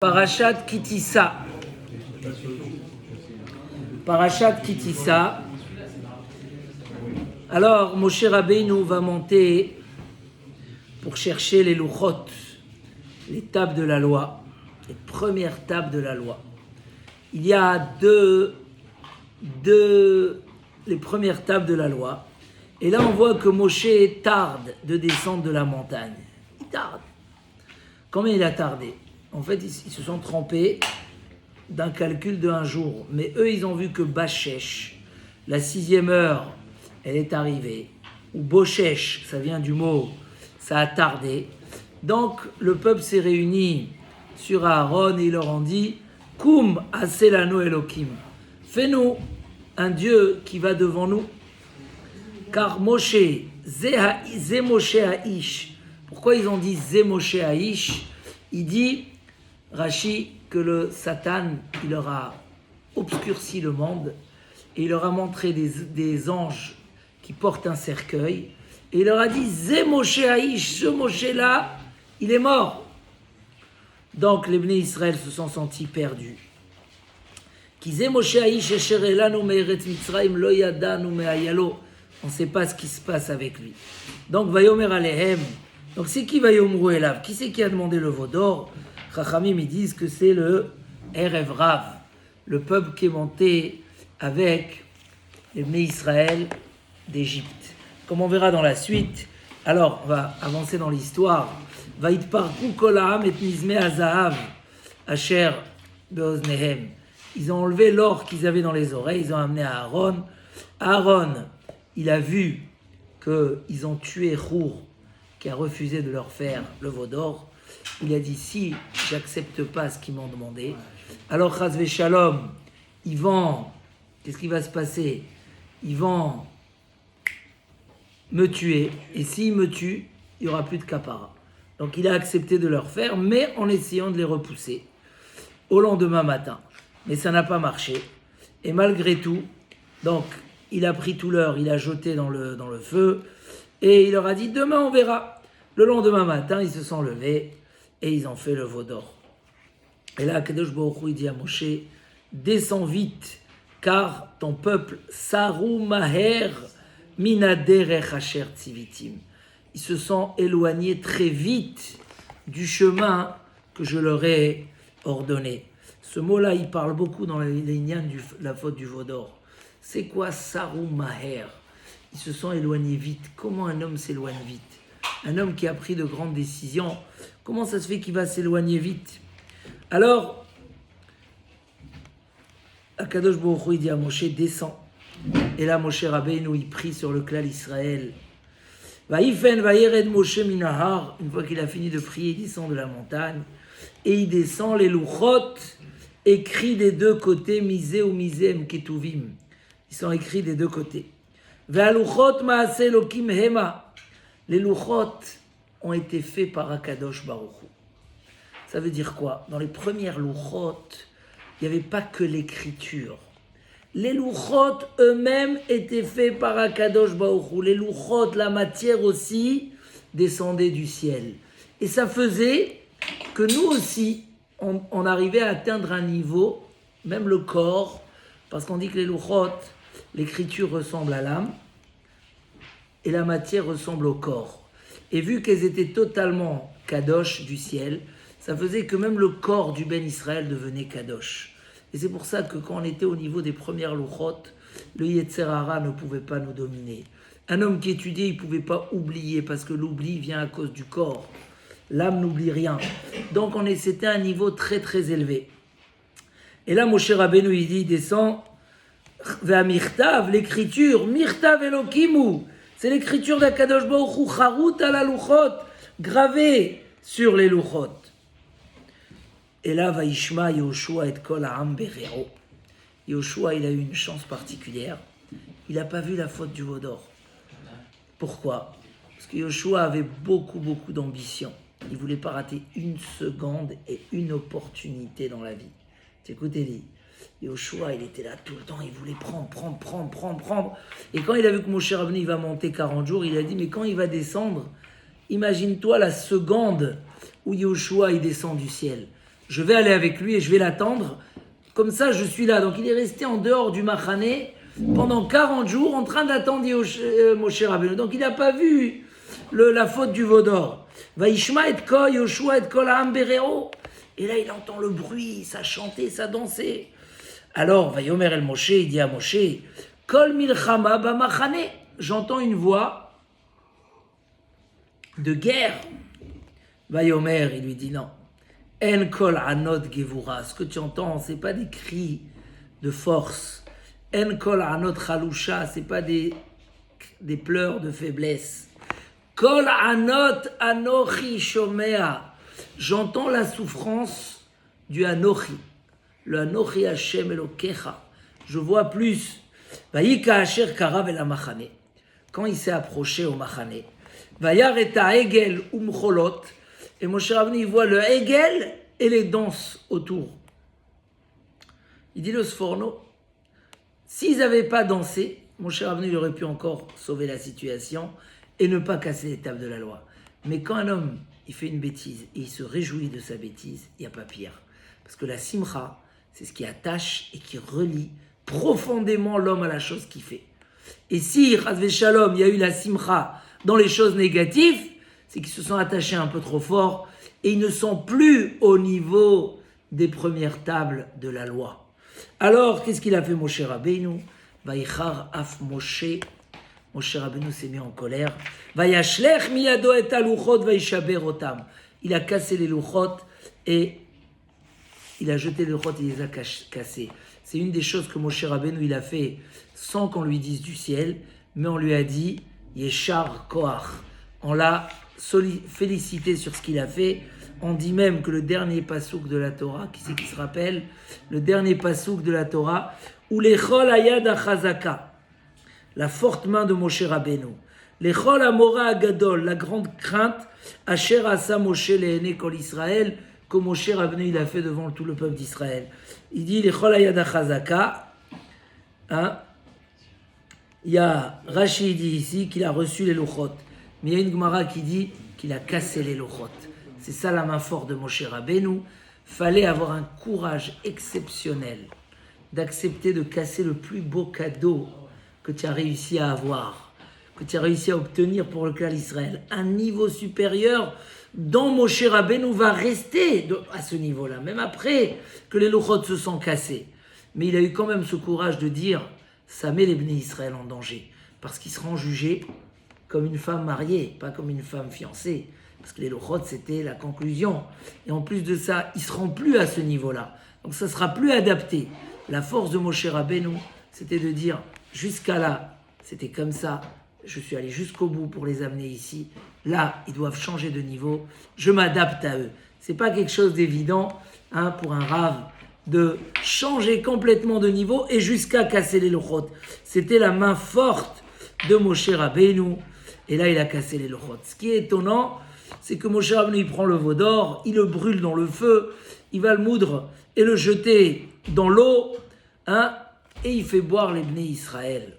Parashat Kitissa. Parashat Kitissa. Alors, Moshe Rabbeinu va monter pour chercher les louchot, les tables de la loi, les premières tables de la loi. Il y a les premières tables de la loi. Et là, on voit que Moshe tarde de descendre de la montagne. Il tarde. Combien il a tardé? En fait, ils se sont trompés d'un calcul de un jour. Mais eux, ils ont vu que Bachesh, la 6e heure, elle est arrivée. Ou Bochesh, ça vient du mot, ça a tardé. Donc, le peuple s'est réuni sur Aaron et ils leur ont dit « Koum aselano Elokim » fais-nous un Dieu qui va devant nous. Car Moshe, Zé Moshe Haïsh. Pourquoi ils ont dit Zé Moshe Haïsh? Il dit, Rashi, que le Satan, il leur a obscurci le monde et il leur a montré des anges qui portent un cercueil et il leur a dit Zé Moshe Haïsh, ce Moshe-là, il est mort. Donc les Bnei Israël se sont sentis perdus. Ki Zé Moshe Haïsh esher elanu me'eretz Mitzrayim lo yadanu me'ayalo. On ne sait pas ce qui se passe avec lui. Donc Vayomer Alehem. Donc c'est qui Vayomru Elav? Qui c'est qui a demandé le veau d'or? Chachamim, ils disent que c'est le Erev Rav, le peuple qui est monté avec les Bnei Israël d'Égypte. Comme on verra dans la suite, alors on va avancer dans l'histoire. Vaïtparku kol ha'am et mizmeh hazahav asher beoznehem. Ils ont enlevé l'or qu'ils avaient dans les oreilles, ils ont amené à Aaron. Aaron, il a vu qu'ils ont tué Chour, qui a refusé de leur faire le veau d'or. Il a dit, si j'accepte pas ce qu'ils m'ont demandé, alors Chas Veshalom, ils vont, qu'est-ce qui va se passer? Ils vont me tuer, et s'ils me tuent, il n'y aura plus de kapara. Donc il a accepté de leur faire, mais en essayant de les repousser au lendemain matin. Mais ça n'a pas marché. Et malgré tout, donc, il a pris tout l'or, il a jeté dans le feu, et il leur a dit, demain on verra. Le lendemain matin, ils se sont levés, et ils ont fait le veau d'or. Et là, Kadosh Baruch Hu, il dit à Moshe, descends vite, car ton peuple, Sarou Maher Minaderech Asher Tzivitim. Ils se sont éloignés très vite du chemin que je leur ai ordonné. Ce mot-là, il parle beaucoup dans les lignes de la faute du veau d'or. C'est quoi Sarou Maher? Ils se sont éloignés vite. Comment un homme s'éloigne vite? Un homme qui a pris de grandes décisions, comment ça se fait qu'il va s'éloigner vite? Alors, Akadosh Baruch Hu, il dit à Moshe, descends. Et là, Moshe Rabbeinu, il prie sur le clan Israël. Vaïfen vayered Moshe minahar. Une fois qu'il a fini de prier, il descend de la montagne. Et il descend les louchot, écrits des deux côtés, misé ou misem ketuvim. Ils sont écrits des deux côtés. Ve'aluchot ma'ase Elokim hema. Les louchot ont été faits par Akadosh Baruch Hu. Ça veut dire quoi? Dans les premières louchot, il n'y avait pas que l'écriture. Les louchot eux-mêmes étaient faits par Akadosh Baruch Hu. Les louchot, la matière aussi, descendait du ciel. Et ça faisait que nous aussi, on arrivait à atteindre un niveau, même le corps, parce qu'on dit que les louchot, l'écriture ressemble à l'âme, et la matière ressemble au corps. Et vu qu'elles étaient totalement kadosh du ciel, ça faisait que même le corps du Ben Israël devenait kadosh. Et c'est pour ça que quand on était au niveau des premières louchot, le Yetzer Hara ne pouvait pas nous dominer. Un homme qui étudiait, il ne pouvait pas oublier, parce que l'oubli vient à cause du corps. L'âme n'oublie rien. Donc c'était un niveau très très élevé. Et là, Moshe Rabbeinu, il dit, descend, vers Mirtav, l'écriture, Mirtav Elokimu. C'est l'écriture d'Akadosh Baruch Hu, Charut ala Luchot, gravée sur les Luchot. Et là, Vaishma Yoshua et Kol ha'am berero. Yoshua, il a eu une chance particulière. Il n'a pas vu la faute du veau d'or. Pourquoi? Parce que Yoshua avait beaucoup d'ambition. Il ne voulait pas rater une seconde et une opportunité dans la vie. Écoutez-les. Yoshua, il était là tout le temps, il voulait prendre. Et quand il a vu que Moshe Rabbeinu, il va monter 40 jours, il a dit, mais quand il va descendre, imagine-toi la seconde où Yoshua, il descend du ciel. je vais aller avec lui et je vais l'attendre. Comme ça, je suis là. Donc il est resté en dehors du Machané pendant 40 jours en train d'attendre Moshe Rabbeinu. Donc il n'a pas vu la faute du veau d'or. Vaishma et Ko, Yoshua et Kol Ha'am Bereo. Et là, il entend le bruit, ça chantait, ça dansait. Alors, Vayomer el Moshe, il dit à Moshe, Kol Milchama Bamachane. J'entends une voix de guerre. Vayomer, il lui dit non. En Kol Anot Gevura. Ce que tu entends, ce n'est pas des cris de force. En Kol Anot Chalusha, ce n'est pas des pleurs de faiblesse. Kol Anot Anochi Shomea. J'entends la souffrance du Anochi. Le Anochi Hashem Elokecha. Je vois plus. Vayika Asher Karav el Machane. Quand il s'est approché au Machane. Vayar et Egel Umcholot. Et Moshe Rabbeinu, il voit le Egel et les danses autour. Il dit le Sforno. S'ils n'avaient pas dansé, Moshe Rabbeinu, il aurait pu encore sauver la situation et ne pas casser les tables de la loi. Mais quand un homme, il fait une bêtise et il se réjouit de sa bêtise, il n'y a pas pire. Parce que la simcha, c'est ce qui attache et qui relie profondément l'homme à la chose qu'il fait. Et si, Chazvé Shalom, il y a eu la simcha dans les choses négatives, c'est qu'ils se sont attachés un peu trop fort et ils ne sont plus au niveau des premières tables de la loi. Alors, qu'est-ce qu'il a fait Moshe Rabbeinu? Vaïchar af Moshe. Moshe Rabbeinu s'est mis en colère. Vayashlech miyado et aluchot vaïshaber otam. Il a cassé les luchot et il a jeté les luchot et il les a cassés. C'est une des choses que Moshe Rabbeinu il a fait sans qu'on lui dise du ciel, mais on lui a dit Yeshar Koach. On l'a félicité sur ce qu'il a fait. On dit même que le dernier pasouk de la Torah, qui c'est qui se rappelle? Le dernier pasouk de la Torah, où les chol ayad achazaka, la forte main de Moshe Rabbeinu, les chol amora agadol, la grande crainte, asher asa Moshe le'ene kol Israël, que Moshe Rabbeinu il a fait devant tout le peuple d'Israël. Il dit les chol ayad achazaka, hein? Il y a Rashi dit ici qu'il a reçu les luchot, mais il y a une Gemara qui dit qu'il a cassé les luchot. C'est ça la main forte de Moshe Rabbeinu. Fallait avoir un courage exceptionnel d'accepter de casser le plus beau cadeau que tu as réussi à avoir, que tu as réussi à obtenir pour le clan d'Israël. Un niveau supérieur dont Moshe Rabbeinu va rester à ce niveau-là, même après que les luchot se sont cassés. Mais il a eu quand même ce courage de dire ça met les Bnei Israël en danger, parce qu'ils seront jugés comme une femme mariée, pas comme une femme fiancée. Parce que les luchot, c'était la conclusion. Et en plus de ça, ils ne seront plus à ce niveau-là. Donc ça ne sera plus adapté. La force de Moshe Rabbeinu, c'était de dire, jusqu'à là, c'était comme ça. Je suis allé jusqu'au bout pour les amener ici. Là, ils doivent changer de niveau. Je m'adapte à eux. Ce n'est pas quelque chose d'évident pour un rave de changer complètement de niveau et jusqu'à casser les luchot. C'était la main forte de Moshe Rabbeinu. Et là, il a cassé les luchot. Ce qui est étonnant, c'est que Moshe Rabbeinu, il prend le veau d'or, il le brûle dans le feu, il va le moudre et le jeter dans l'eau, et il fait boire les Bnei Israël.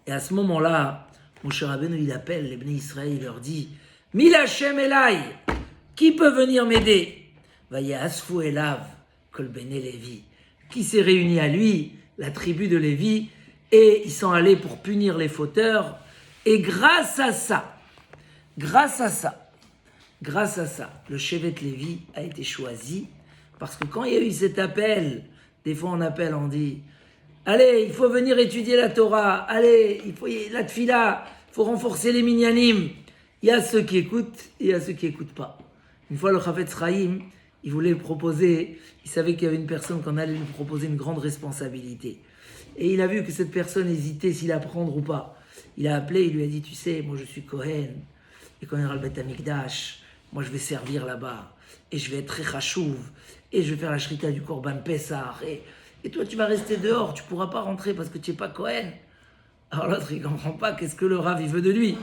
Et à ce moment-là, Moshe Rabbeinu, il appelle les Bnei Israël, il leur dit « Mil Hashem Elai, qui peut venir m'aider ?» Vayasfu Elav, Kol Bnei Lévi, qui s'est réuni à lui, la tribu de Lévi, et ils sont allés pour punir les fauteurs, et grâce à ça, le Shevet Lévi a été choisi, parce que quand il y a eu cet appel, des fois on appelle, on dit « Allez, il faut venir étudier la Torah, allez, il faut la Tfila, il faut renforcer les minyanim. » Il y a ceux qui écoutent et il y a ceux qui n'écoutent pas. Une fois, le Chafetz Chaim, il voulait proposer, il savait qu'il y avait une personne qu'on allait lui proposer une grande responsabilité. Et il a vu que cette personne hésitait s'il la prendre ou pas. Il a appelé, il lui a dit « Tu sais, moi je suis Kohen, et quand il y aura le Beth Amikdash, moi je vais servir là-bas, et je vais être très chachouv, et je vais faire la shrita du Korban Pessah, et toi tu vas rester dehors, tu ne pourras pas rentrer parce que tu n'es pas Kohen. » Alors l'autre il ne comprend pas, qu'est-ce que le Rav il veut de lui.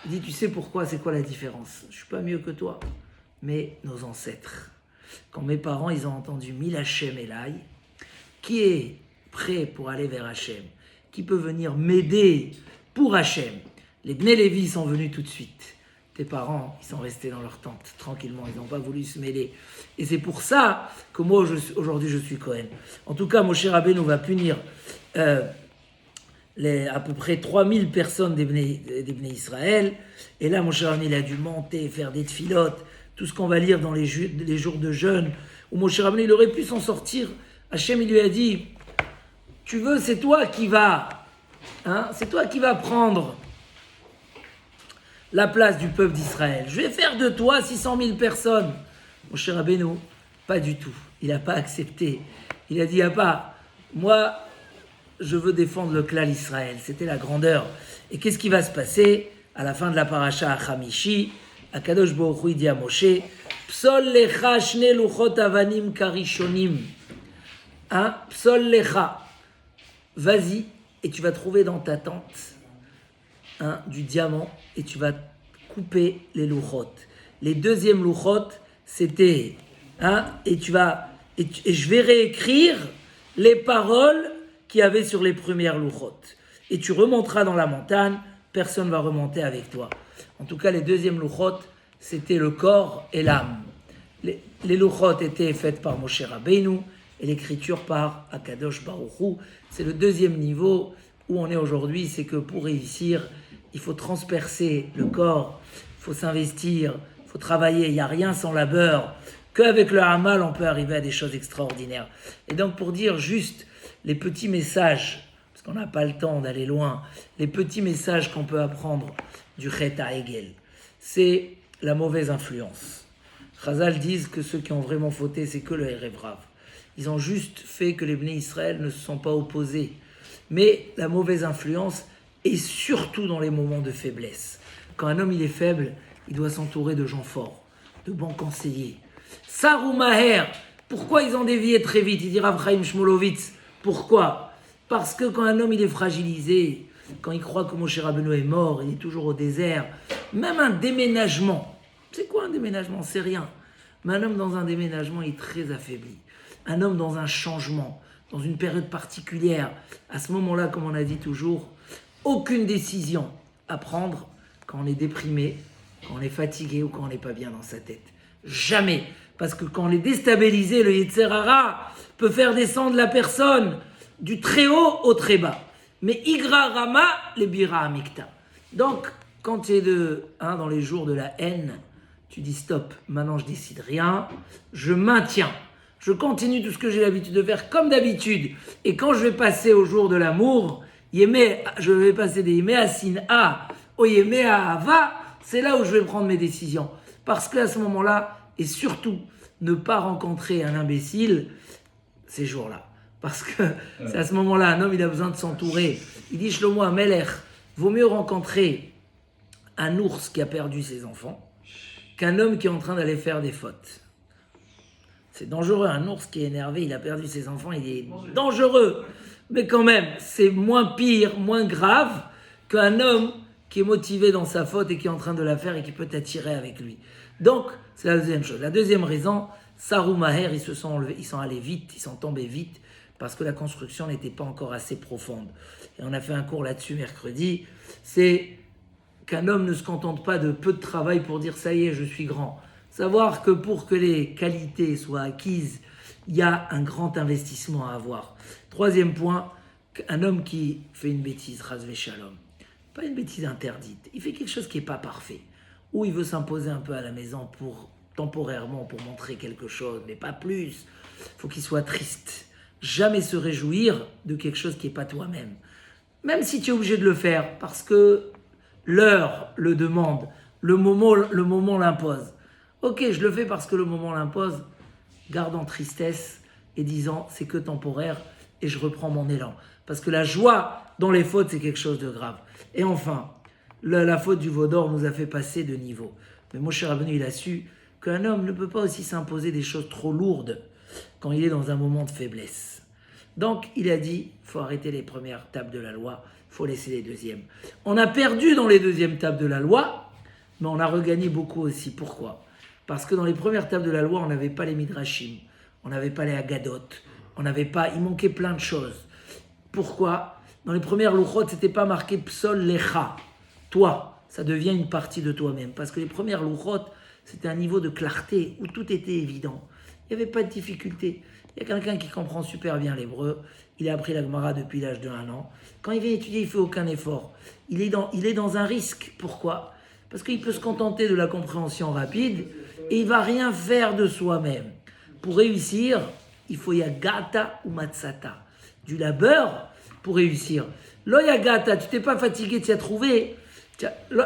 Il dit « Tu sais pourquoi, c'est quoi la différence? Je ne suis pas mieux que toi, mais nos ancêtres. Quand mes parents ils ont entendu Mil Hashem Elai, qui est prêt pour aller vers Hashem, qui peut venir m'aider pour Hashem. Les Bnei Lévi sont venus tout de suite. tes parents, ils sont restés dans leur tente, tranquillement, ils n'ont pas voulu se mêler. Et c'est pour ça que moi, aujourd'hui, je suis Cohen. En tout cas, Moshe Rabbeinu va punir à peu près 3000 personnes des Bnei Israël. Et là, Moshe Rabbeinu, il a dû monter, faire des tfilotes, tout ce qu'on va lire dans les jours de jeûne, où Moshe Rabbeinu, il aurait pu s'en sortir. Hachem, il lui a dit, tu veux, c'est toi qui vas prendre la place du peuple d'Israël. Je vais faire de toi 600 000 personnes. Moshe Rabbeinu, pas du tout. Il n'a pas accepté. Il a dit, moi, je veux défendre le clan d'Israël. C'était la grandeur. Et qu'est-ce qui va se passer à la fin de la paracha à Hamishi? Akadosh Baruch Hu dit à Moshe, Psol lecha shne luchot avanim karishonim. Psol lecha. Vas-y et tu vas trouver dans ta tente du diamant et tu vas couper les luchot. Les deuxièmes luchot, c'était et je vais réécrire les paroles qu'il y avait sur les premières luchot. Et tu remonteras dans la montagne, personne ne va remonter avec toi. En tout cas, les deuxièmes luchot, c'était le corps et l'âme. Les luchot étaient faites par Moshe Rabbeinu et l'écriture par Akadosh Baruch Hu. C'est le deuxième niveau où on est aujourd'hui, c'est que pour réussir, il faut transpercer le corps, il faut s'investir, il faut travailler, il n'y a rien sans labeur. Qu'avec le Hamal, on peut arriver à des choses extraordinaires. Et donc pour dire juste les petits messages, parce qu'on n'a pas le temps d'aller loin, les petits messages qu'on peut apprendre du Chet HaEgel, c'est la mauvaise influence. Chazal disent que ceux qui ont vraiment fauté, c'est que le Erev Rav. Ils ont juste fait que les Bnei Israël ne se sont pas opposés. Mais la mauvaise influence est surtout dans les moments de faiblesse. Quand un homme il est faible, il doit s'entourer de gens forts, de bons conseillers. Sarou Maher, pourquoi ils ont dévié très vite? Il dit Rav Chaim Shmulevitz. Pourquoi? Parce que quand un homme il est fragilisé, quand il croit que Moshe Rabbeinu est mort, il est toujours au désert, même un déménagement, c'est quoi un déménagement? C'est rien. Mais un homme dans un déménagement il est très affaibli. Un homme dans un changement, dans une période particulière, à ce moment-là, comme on a dit toujours, aucune décision à prendre quand on est déprimé, quand on est fatigué ou quand on n'est pas bien dans sa tête. Jamais. Parce que quand on est déstabilisé, le Yetzer Hara peut faire descendre la personne du très haut au très bas. Mais Igra Rama, les Bira Amikta. Donc, quand tu es dans les jours de la haine, tu dis stop, maintenant je décide rien, je maintiens. Je continue tout ce que j'ai l'habitude de faire comme d'habitude. Et quand je vais passer au jour de l'amour, je vais passer des Yemé à Sin'a au Yemé à Ava, c'est là où je vais prendre mes décisions. Parce qu'à ce moment-là, et surtout, ne pas rencontrer un imbécile ces jours-là. Parce que c'est à ce moment-là, un homme, il a besoin de s'entourer. Il dit, Shlomo Amelech, vaut mieux rencontrer un ours qui a perdu ses enfants qu'un homme qui est en train d'aller faire des fautes. C'est dangereux, un ours qui est énervé, il a perdu ses enfants, il est dangereux. Mais quand même, c'est moins pire, moins grave qu'un homme qui est motivé dans sa faute et qui est en train de la faire et qui peut t'attirer avec lui. Donc, c'est la deuxième chose. La deuxième raison, Sarou Maher, ils sont allés vite, ils sont tombés vite, parce que la construction n'était pas encore assez profonde. Et on a fait un cours là-dessus mercredi. C'est qu'un homme ne se contente pas de peu de travail pour dire « ça y est, je suis grand ». Savoir que pour que les qualités soient acquises, il y a un grand investissement à avoir. Troisième point, un homme qui fait une bêtise, Chas Shalom, pas une bêtise interdite, il fait quelque chose qui n'est pas parfait, ou il veut s'imposer un peu à la maison temporairement pour montrer quelque chose, mais pas plus. Il faut qu'il soit triste. Jamais se réjouir de quelque chose qui n'est pas toi-même. Même si tu es obligé de le faire, parce que l'heure le demande, le moment l'impose. Ok, je le fais parce que le moment l'impose, garde en tristesse et disant c'est que temporaire et je reprends mon élan. Parce que la joie dans les fautes, c'est quelque chose de grave. Et enfin, la faute du veau d'or nous a fait passer de niveau. Mais Moshe Rabbeinu, il a su qu'un homme ne peut pas aussi s'imposer des choses trop lourdes quand il est dans un moment de faiblesse. Donc, il a dit, il faut arrêter les premières tables de la loi, il faut laisser les deuxièmes. On a perdu dans les deuxièmes tables de la loi, mais on a regagné beaucoup aussi. Pourquoi ? Parce que dans les premières tables de la loi, on n'avait pas les midrashim, on n'avait pas les Haggadot, il manquait plein de choses. Pourquoi ? Dans les premières luchot, c'était pas marqué Psol Lecha, toi. ça devient une partie de toi-même. Parce que les premières louchot, c'était un niveau de clarté où tout était évident. Il n'y avait pas de difficulté. Il y a quelqu'un qui comprend super bien l'hébreu. Il a appris la Gemara depuis l'âge de 1 an. Quand il vient étudier, il ne fait aucun effort. Il est dans un risque. Pourquoi ? Parce qu'il peut se contenter de la compréhension rapide et il ne va rien faire de soi-même. Pour réussir, il faut yagata ou matsata. Du labeur pour réussir. Lo yagata, tu t'es pas fatigué, tu as trouvé.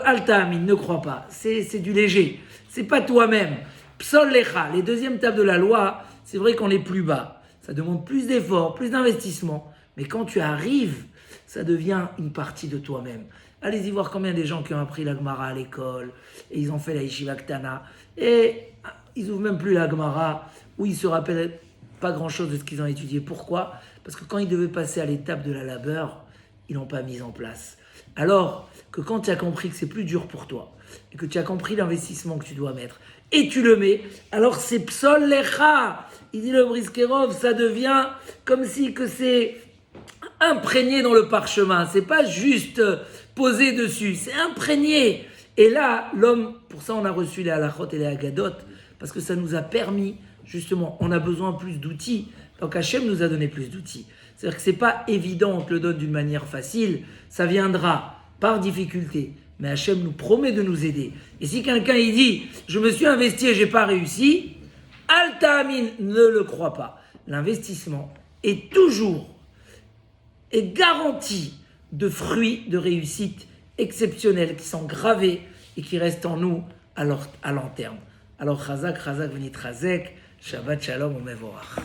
Altamine, ne crois pas. C'est du léger. C'est pas toi-même. Psol lecha, les deuxièmes tables de la loi, c'est vrai qu'on est plus bas. Ça demande plus d'efforts, plus d'investissement. Mais quand tu arrives, ça devient une partie de toi-même. Allez-y voir combien des gens qui ont appris la Gemara à l'école, et ils ont fait la Yeshiva Ktana, et ils n'ouvrent même plus la Gemara, où ils ne se rappellent pas grand-chose de ce qu'ils ont étudié. Pourquoi ? Parce que quand ils devaient passer à l'étape de la labeur, ils n'ont pas mis en place. Alors que quand tu as compris que c'est plus dur pour toi, et que tu as compris l'investissement que tu dois mettre, et tu le mets, alors c'est psol lecha. Il dit le Briskerov, ça devient comme si que c'est imprégné dans le parchemin. C'est pas juste posé dessus, c'est imprégné. Et là, l'homme, pour ça on a reçu les halachot et les agadot, parce que ça nous a permis, justement, on a besoin plus d'outils. Donc Hachem nous a donné plus d'outils. C'est-à-dire que c'est pas évident, on te le donne d'une manière facile, ça viendra par difficulté. Mais Hachem nous promet de nous aider. Et si quelqu'un il dit « je me suis investi et j'ai pas réussi », Al-Ta'amin, ne le crois pas. L'investissement est garanti de fruits de réussite exceptionnels qui sont gravés et qui restent en nous à long terme. Alors, Chazak, Venit Chazek, Shabbat Shalom, Umevorach.